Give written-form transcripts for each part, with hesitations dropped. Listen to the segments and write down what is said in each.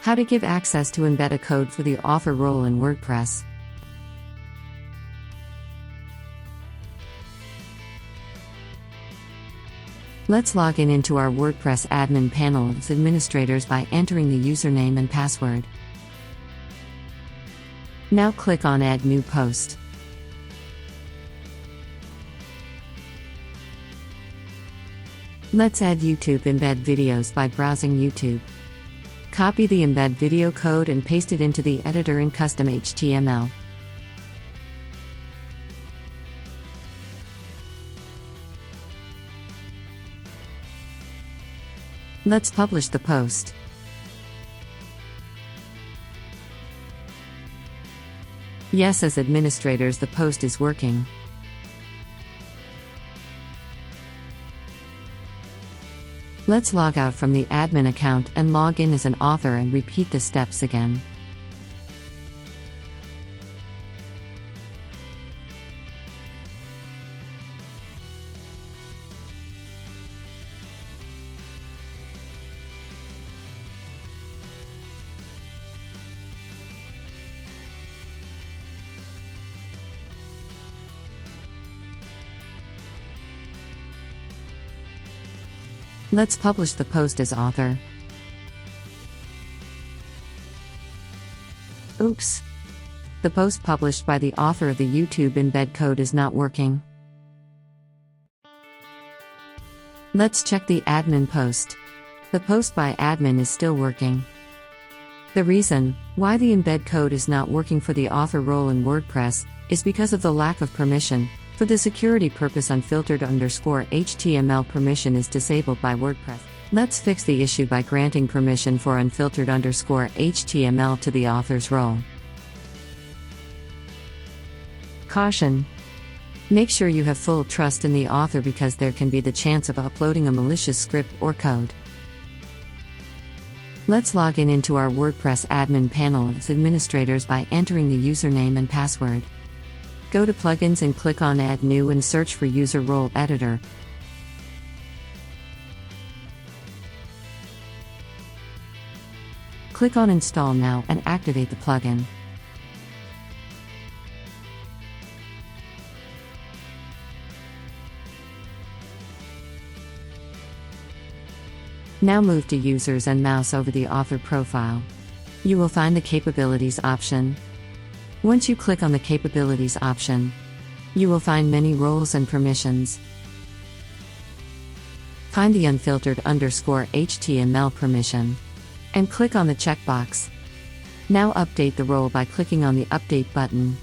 How to give access to embed a code for the author role in WordPress. Let's log into our WordPress admin panel as administrators by entering the username and password. Now click on Add New Post. Let's add YouTube embed videos by browsing YouTube. Copy the embed video code and paste it into the editor in custom HTML. Let's publish the post. Yes, as administrators, the post is working. Let's log out from the admin account and log in as an author and repeat the steps again. Let's publish the post as author. Oops! The post published by the author of the YouTube embed code is not working. Let's check the admin post. The post by admin is still working. The reason why the embed code is not working for the author role in WordPress is because of the lack of permission. For the security purpose, unfiltered_HTML permission is disabled by WordPress. Let's fix the issue by granting permission for unfiltered_HTML to the author's role. Caution: make sure you have full trust in the author because there can be the chance of uploading a malicious script or code. Let's log into our WordPress admin panel as administrators by entering the username and password. Go to Plugins and click on Add New and search for User Role Editor. Click on Install Now and activate the plugin. Now move to Users and mouse over the author profile. You will find the Capabilities option. Once you click on the Capabilities option, you will find many roles and permissions. Find the unfiltered_HTML permission and click on the checkbox. Now update the role by clicking on the Update button.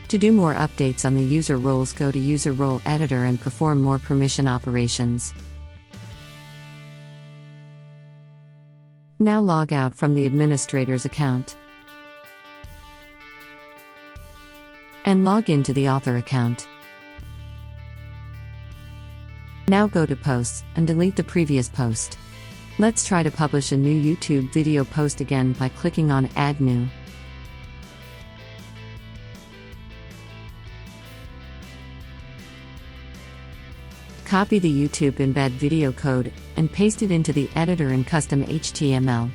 To do more updates on the user roles, go to User Role Editor and perform more permission operations. Now log out from the administrator's account and log into the author account. Now go to Posts and delete the previous post. Let's try to publish a new YouTube video post again by clicking on Add New. Copy the YouTube embed video code and paste it into the editor in custom HTML.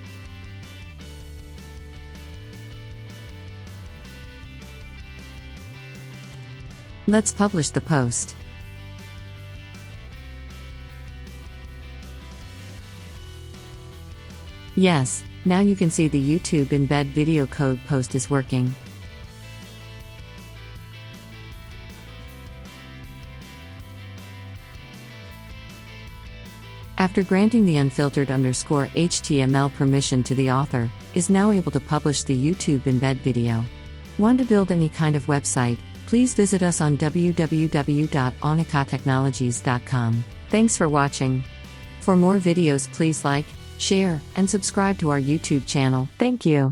Let's publish the post. Yes, now you can see the YouTube embed video code post is working. After granting the unfiltered_HTML permission to the author, is now able to publish the YouTube embed video. Want to build any kind of website? Please visit us on www.onikatechnologies.com. Thanks for watching. For more videos, please like, share, and subscribe to our YouTube channel. Thank you.